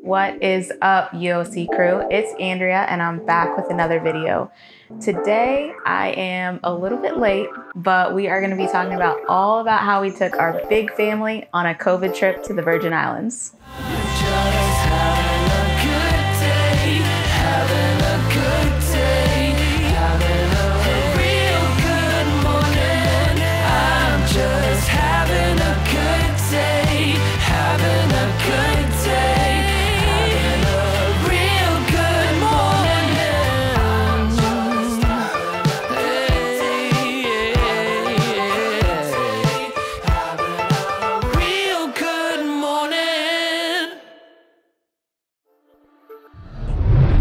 What is up, UOC crew? It's Andrea and I'm back with another video. Today I am a little bit late, but we are going to be talking about all about how we took our big family on a COVID trip to the Virgin Islands.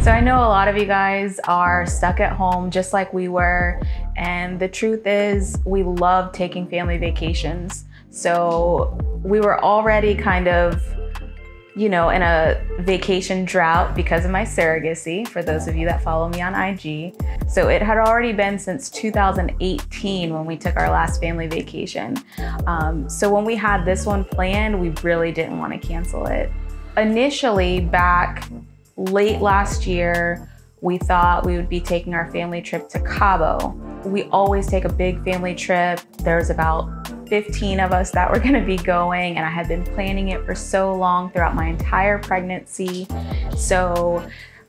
So I know a lot of you guys are stuck at home just like we were, and the truth is we love taking family vacations. So we were already kind of, you know, in a vacation drought because of my surrogacy, for those of you that follow me on IG. So it had already been since 2018 when we took our last family vacation. So when we had this one planned, we really didn't want to cancel it. Initially, back late last year, we thought we would be taking our family trip to Cabo. We always take a big family trip. There's about 15 of us that were gonna be going, and I had been planning it for so long throughout my entire pregnancy. So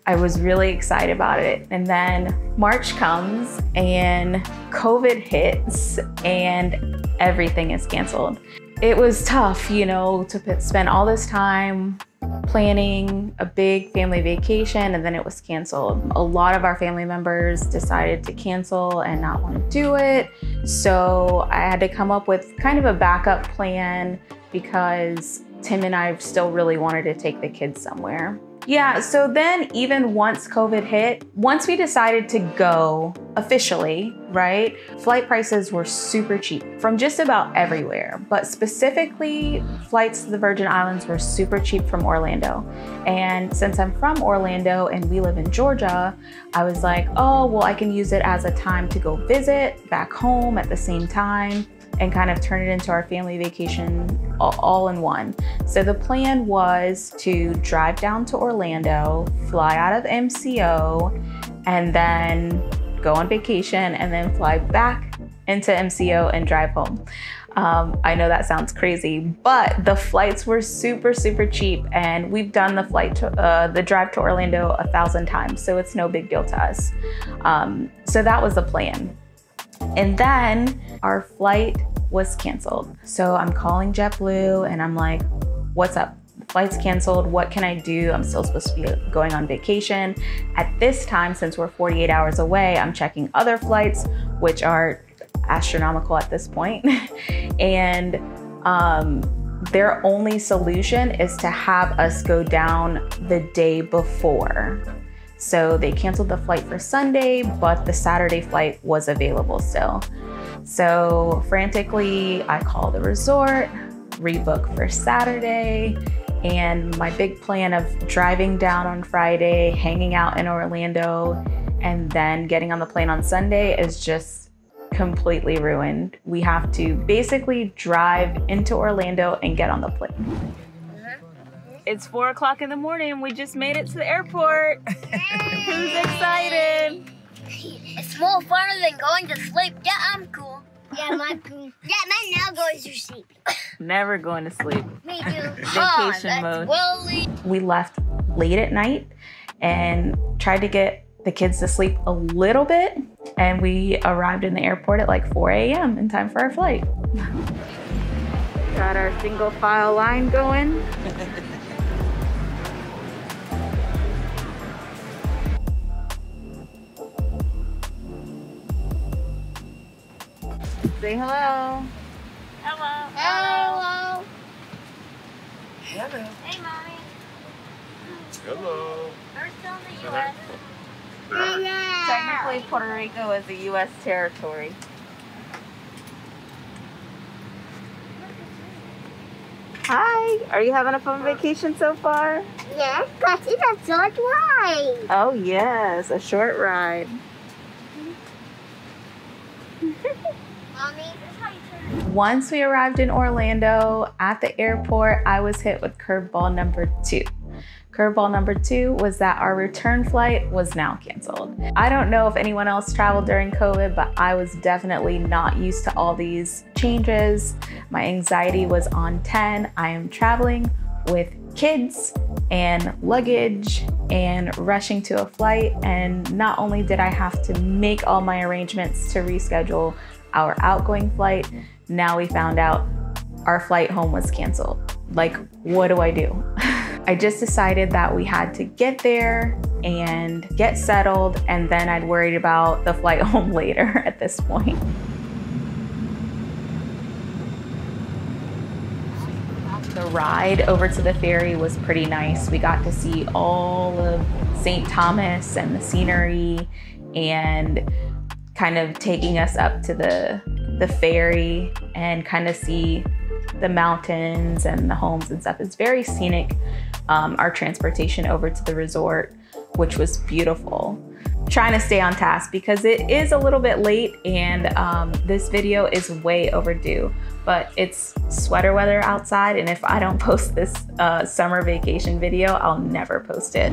I was really excited about it. And then March comes and COVID hits and everything is canceled. It was tough, you know, to spend all this time planning a big family vacation and then it was canceled. A lot of our family members decided to cancel and not want to do it. So I had to come up with kind of a backup plan because Tim and I still really wanted to take the kids somewhere. Yeah, so then even once COVID hit, once we decided to go officially, right, flight prices were super cheap from just about everywhere, but specifically flights to the Virgin Islands were super cheap from Orlando. And since I'm from Orlando and we live in Georgia, I was like, oh, well, I can use it as a time to go visit back home at the same time and kind of turn it into our family vacation all in one. So the plan was to drive down to Orlando, fly out of MCO, and then go on vacation, and then fly back into MCO and drive home. I know that sounds crazy, but the flights were super, super cheap, and we've done the drive to Orlando 1,000 times, so it's no big deal to us. So that was the plan. And then our flight was canceled. So I'm calling JetBlue and I'm like, what's up? The flight's canceled. What can I do? I'm still supposed to be going on vacation. At this time, since we're 48 hours away, I'm checking other flights, which are astronomical at this point. And their only solution is to have us go down the day before. So they canceled the flight for Sunday, but the Saturday flight was available still. So frantically, I call the resort, rebook for Saturday, and my big plan of driving down on Friday, hanging out in Orlando, and then getting on the plane on Sunday is just completely ruined. We have to basically drive into Orlando and get on the plane. It's 4 o'clock in the morning. We just made it to the airport. Who's excited? It's more fun than going to sleep. Yeah, I'm cool. Yeah, I'm cool. Yeah, I'm now going to sleep. Never going to sleep. Me too. Vacation mode. We left late at night and tried to get the kids to sleep a little bit. And we arrived in the airport at like 4 a.m. in time for our flight. Got our single file line going. Say hello. Hello. Hello. Hello. Hey, Mommy. Hello. We're still in the U.S. Hello. Technically, Puerto Rico is a U.S. territory. Hi. Are you having a fun vacation so far? Yes, but it's a short ride. Oh, yes. A short ride. Mommy, this is how you turn it. Once we arrived in Orlando, at the airport, I was hit with curveball number 2. Curveball number 2 was that our return flight was now canceled. I don't know if anyone else traveled during COVID, but I was definitely not used to all these changes. My anxiety was on 10. I am traveling with kids and luggage and rushing to a flight. And not only did I have to make all my arrangements to reschedule our outgoing flight, now we found out our flight home was canceled. Like, what do I do? I just decided that we had to get there and get settled, and then I'd worried about the flight home later at this point. The ride over to the ferry was pretty nice. We got to see all of St. Thomas and the scenery, and kind of taking us up to the ferry and kind of see the mountains and the homes and stuff. It's very scenic. Our transportation over to the resort, which was beautiful. Trying to stay on task because it is a little bit late, and this video is way overdue, but it's sweater weather outside, and if I don't post this summer vacation video, I'll never post it.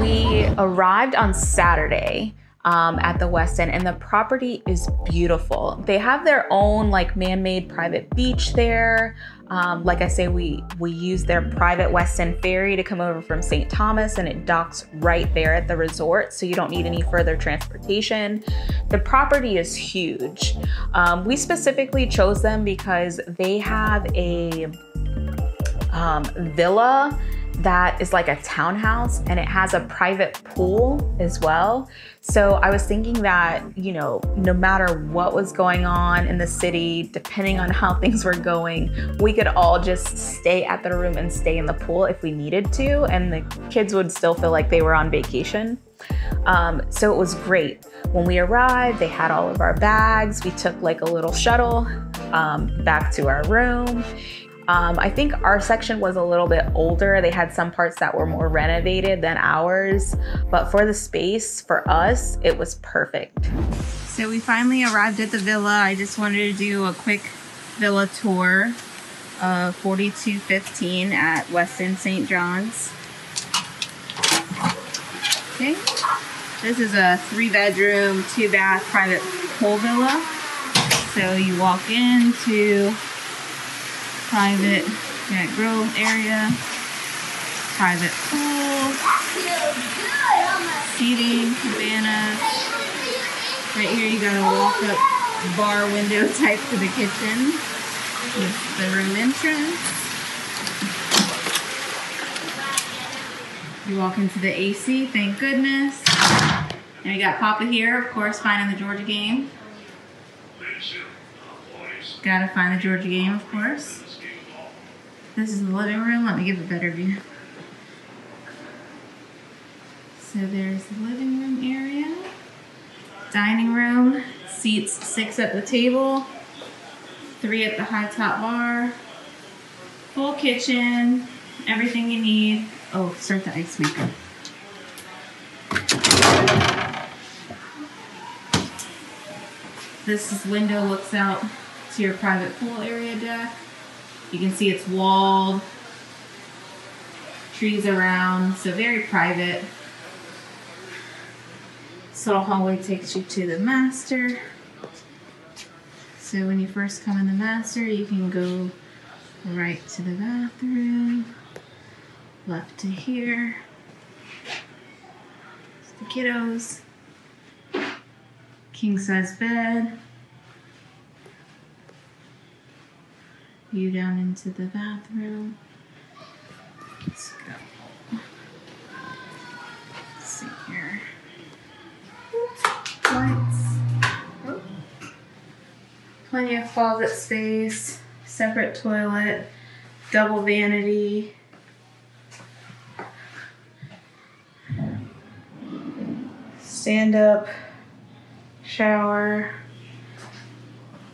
We arrived on Saturday at the Westin, and the property is beautiful. They have their own like man-made private beach there. Like I say, we use their private Westin ferry to come over from St. Thomas, and it docks right there at the resort, so you don't need any further transportation. The property is huge. We specifically chose them because they have a villa that is like a townhouse, and it has a private pool as well. So I was thinking that, you know, no matter what was going on in the city, depending on how things were going, we could all just stay at the room and stay in the pool if we needed to, and the kids would still feel like they were on vacation. So it was great. When we arrived, they had all of our bags. We took like a little shuttle back to our room. I think our section was a little bit older. They had some parts that were more renovated than ours, but for the space, for us, it was perfect. So we finally arrived at the villa. I just wanted to do a quick villa tour of 4215 at Westin St. John's. Okay, this is a 3-bedroom, 2-bath private pool villa. So you walk into private grill area, private pool, seating, cabanas. Right here you got a walk-up bar window type to the kitchen with the room entrance. You walk into the AC, thank goodness. And we got Papa here, of course, finding the Georgia game. Gotta find the Georgia game, of course. This is the living room. Let me give a better view. So there's the living room area. Dining room. Seats 6 at the table. 3 at the high top bar. Full kitchen. Everything you need. Oh, start the ice maker. This window looks out to your private pool area deck. You can see it's walled, trees around, so very private. This little hallway takes you to the master. So when you first come in the master, you can go right to the bathroom, left to here. It's the kiddos. King size bed. View down into the bathroom. Let's go. Let's see here. Lights. Oh. Plenty of closet space. Separate toilet. Double vanity. Stand up. Shower.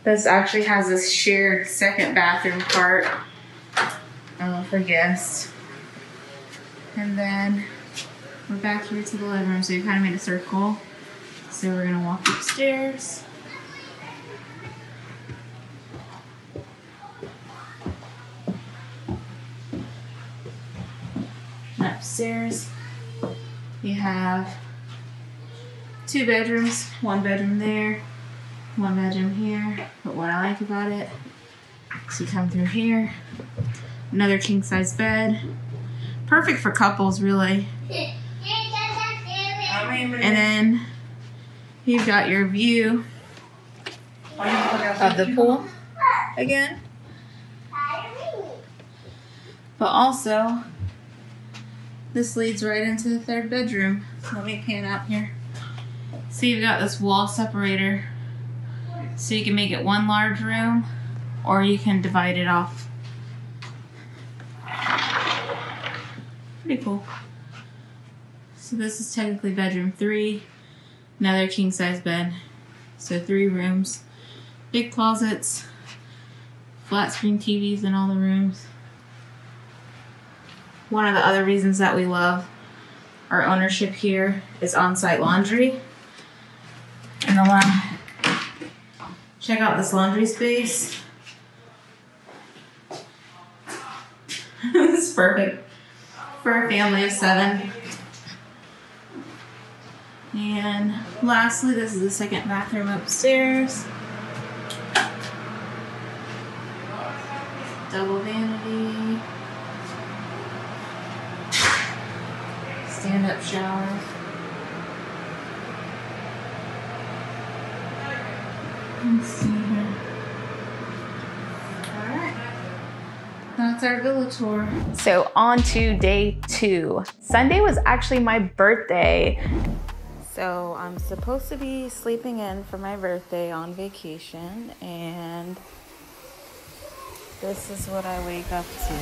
This actually has this shared second bathroom part for guests. And then we're back here to the living room, so we kind of made a circle. So we're gonna walk upstairs. upstairs, you have 2 bedrooms, 1 bedroom there, 1 bedroom here. But what I like about it is you come through here, another king size bed. Perfect for couples, really. And then you've got your view of the pool again. But also, this leads right into the 3rd bedroom. So let me pan out here. So you've got this wall separator. So you can make it 1 large room, or you can divide it off. Pretty cool. So this is technically bedroom 3, another king size bed. So 3 rooms, big closets, flat screen TVs in all the rooms. One of the other reasons that we love our ownership here is on-site laundry. And check out this laundry space. This is perfect for a family of 7. And lastly, this is the 2nd bathroom upstairs. Double vanity. Stand-up shower. Let's see here. Alright. That's our villa tour. So on to day 2. Sunday was actually my birthday. So I'm supposed to be sleeping in for my birthday on vacation, and this is what I wake up to.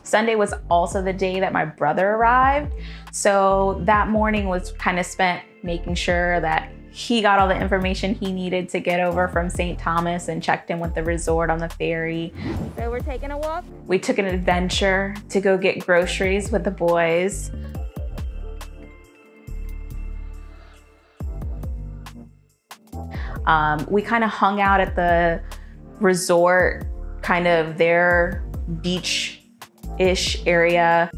Sunday was also the day that my brother arrived. So that morning was kind of spent making sure that he got all the information he needed to get over from St. Thomas and checked in with the resort on the ferry. So we're taking a walk? We took an adventure to go get groceries with the boys. We kind of hung out at the resort, kind of their beach-ish area.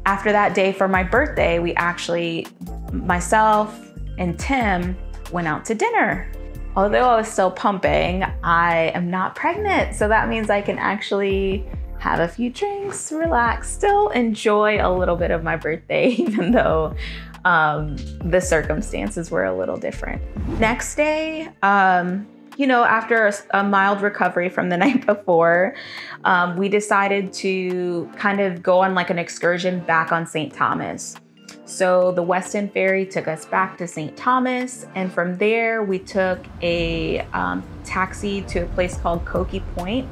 After that day for my birthday, we actually, myself and Tim, went out to dinner. Although I was still pumping, I am not pregnant, so that means I can actually have a few drinks, relax, still enjoy a little bit of my birthday, even though the circumstances were a little different. Next day, you know, after a mild recovery from the night before, we decided to kind of go on like an excursion back on St. Thomas. So the Westin ferry took us back to St. Thomas, and from there we took a taxi to a place called Cokie Point.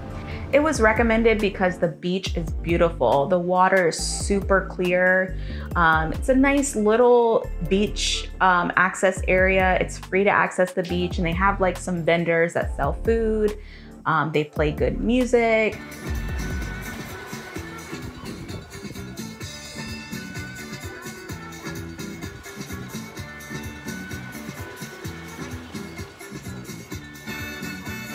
It was recommended because the beach is beautiful. The water is super clear. It's a nice little beach access area. It's free to access the beach, and they have like some vendors that sell food. They play good music.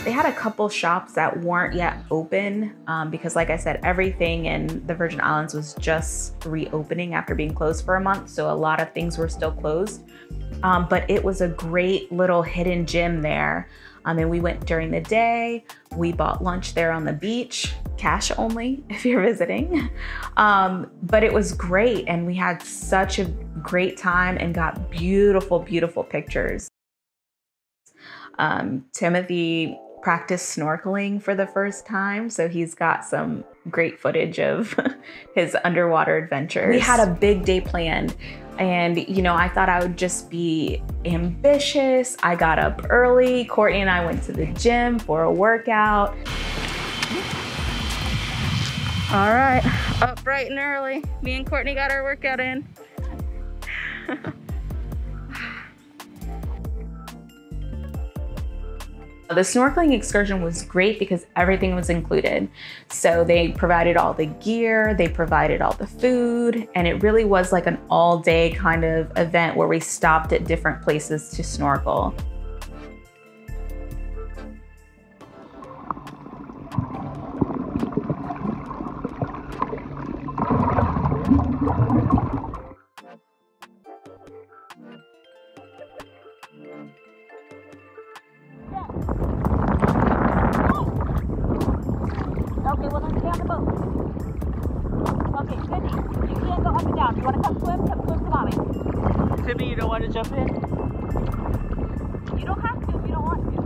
They had a couple shops that weren't yet open because, like I said, everything in the Virgin Islands was just reopening after being closed for a month. So a lot of things were still closed. But it was a great little hidden gem there. And we went during the day. We bought lunch there on the beach, cash only if you're visiting. But it was great, and we had such a great time and got beautiful, beautiful pictures. Timothy practiced snorkeling for the first time, so he's got some great footage of his underwater adventures. We had a big day planned, and you know, I thought I would just be ambitious. I got up early. Courtney and I went to the gym for a workout. All right, up bright and early. Me and Courtney got our workout in. The snorkeling excursion was great because everything was included. So they provided all the gear, they provided all the food, and it really was like an all-day kind of event where we stopped at different places to snorkel. Okay, well, let's stay on the boat. Okay, Sydney, you can't go up and down. You want to come swim? Come swim to mommy. Sydney, you don't want to jump in? You don't have to if you don't want to.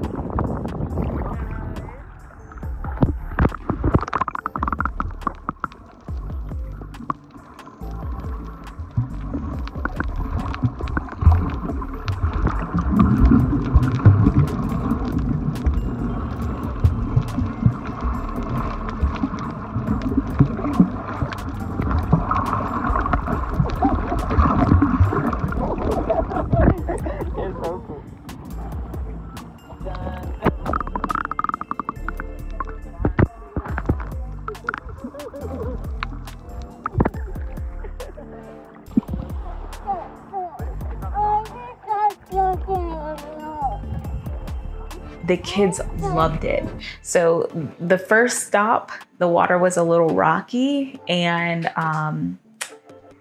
The kids loved it. So the first stop, the water was a little rocky and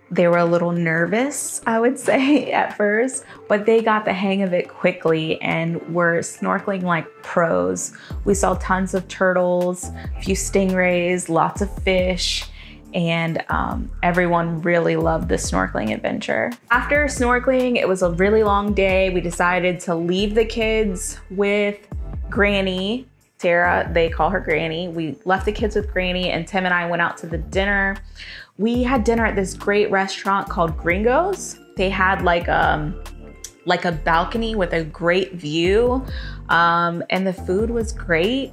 they were a little nervous, I would say, at first, but they got the hang of it quickly and were snorkeling like pros. We saw tons of turtles, a few stingrays, lots of fish, and everyone really loved the snorkeling adventure. After snorkeling, it was a really long day. We decided to leave the kids with Granny, Tara, they call her Granny. We left the kids with Granny and Tim and I went out to the dinner. We had dinner at this great restaurant called Gringo's. They had like a balcony with a great view and the food was great,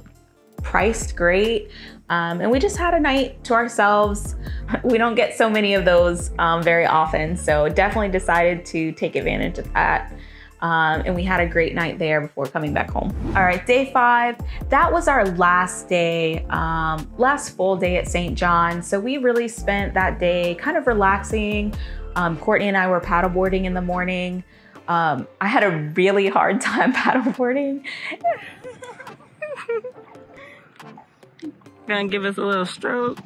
priced great. And we just had a night to ourselves. We don't get so many of those very often, so definitely decided to take advantage of that. And we had a great night there before coming back home. All right, day 5, that was our last day, last full day at St. John. So we really spent that day kind of relaxing. Courtney and I were paddleboarding in the morning. I had a really hard time paddleboarding. Gonna give us a little stroke.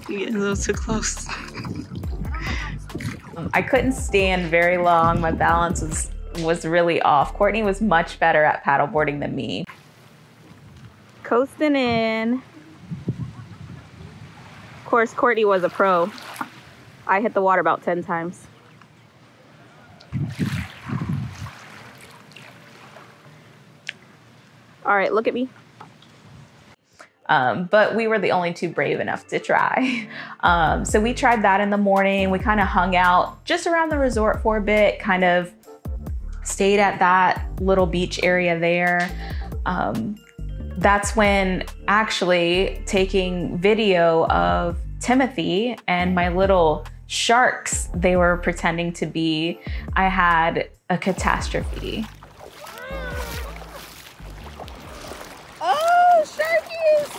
You getting a little too close. I couldn't stand very long. My balance was really off. Courtney was much better at paddleboarding than me. Coasting in. Of course, Courtney was a pro. I hit the water about 10 times. All right, look at me. But we were the only 2 brave enough to try. So we tried that in the morning. We kind of hung out just around the resort for a bit, kind of stayed at that little beach area there. That's when actually taking video of Timothy and my little sharks they were pretending to be, I had a catastrophe. Oh, sharkies!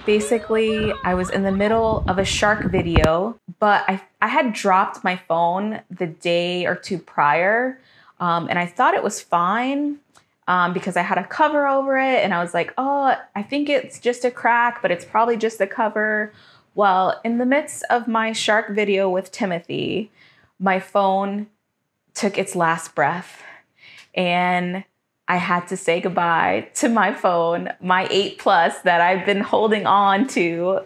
Basically, I was in the middle of a shark video, but I had dropped my phone the day or 2 prior, and I thought it was fine because I had a cover over it, and I was like, oh, I think it's just a crack, but it's probably just the cover. Well, in the midst of my shark video with Timothy, my phone took its last breath, and I had to say goodbye to my phone, my 8 Plus that I've been holding on to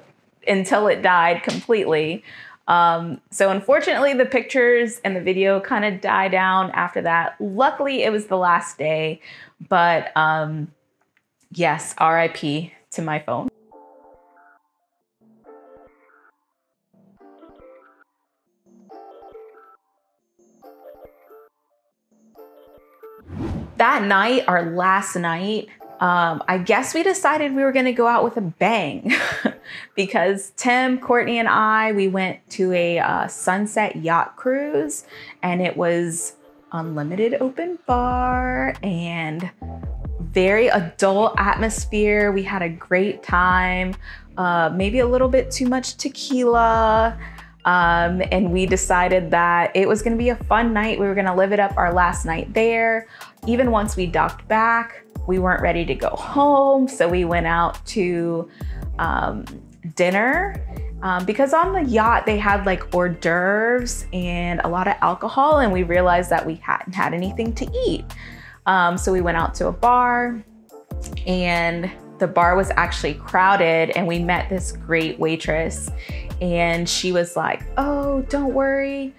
until it died completely. So unfortunately, the pictures and the video kind of died down after that. Luckily, it was the last day, but yes, RIP to my phone. That night, our last night, I guess we decided we were going to go out with a bang because Tim, Courtney, and I, we went to a sunset yacht cruise, and it was unlimited open bar and very adult atmosphere. We had a great time, maybe a little bit too much tequila. And we decided that it was going to be a fun night. We were going to live it up our last night there. Even once we docked back, we weren't ready to go home. So we went out to dinner because on the yacht, they had like hors d'oeuvres and a lot of alcohol. And we realized that we hadn't had anything to eat. So we went out to a bar, and the bar was actually crowded, and we met this great waitress, and she was like, "Oh, don't worry.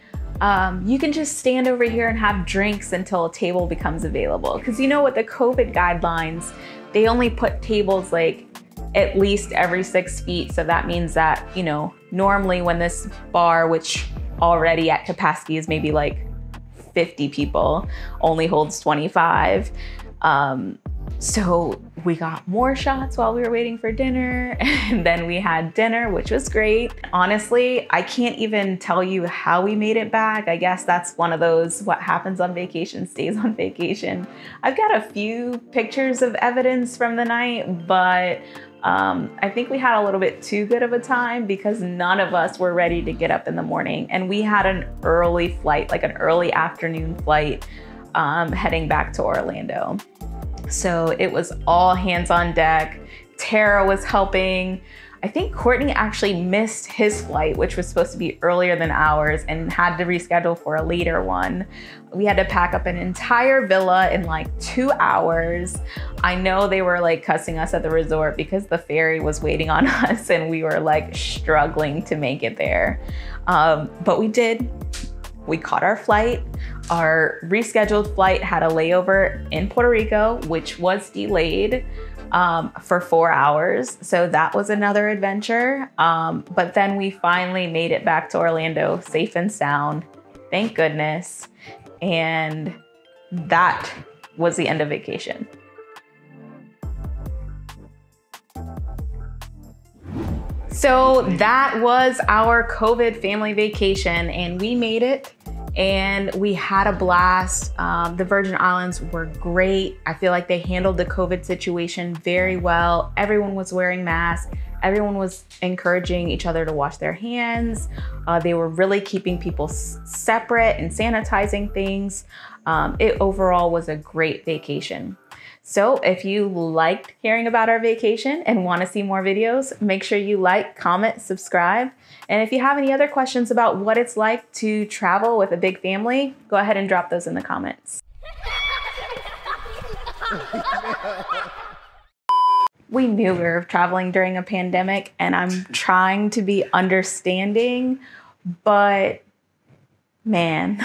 You can just stand over here and have drinks until a table becomes available." Because you know, with the COVID guidelines, they only put tables like at least every 6 feet. So that means that, you know, normally when this bar, which already at capacity is maybe like 50 people, only holds 25. So we got more shots while we were waiting for dinner, and then we had dinner, which was great. Honestly, I can't even tell you how we made it back. I guess that's one of those, what happens on vacation stays on vacation. I've got a few pictures of evidence from the night, but I think we had a little bit too good of a time because none of us were ready to get up in the morning. And we had an early flight, like an early afternoon flight, heading back to Orlando. So it was all hands on deck. Tara was helping. I think Courtney actually missed his flight, which was supposed to be earlier than ours, and had to reschedule for a later one. We had to pack up an entire villa in like 2 hours. I know they were like cussing us at the resort because the ferry was waiting on us and we were like struggling to make it there. But we did. We caught our flight. Our rescheduled flight had a layover in Puerto Rico, which was delayed for 4 hours. So that was another adventure. But then we finally made it back to Orlando safe and sound. Thank goodness. And that was the end of vacation. So that was our COVID family vacation, and we made it. And we had a blast. The Virgin Islands were great. I feel like they handled the COVID situation very well. Everyone was wearing masks. Everyone was encouraging each other to wash their hands. They were really keeping people separate and sanitizing things. It overall was a great vacation. So if you liked hearing about our vacation and want to see more videos, make sure you like, comment, subscribe. And if you have any other questions about what it's like to travel with a big family, go ahead and drop those in the comments. We knew we were traveling during a pandemic, and I'm trying to be understanding, but man.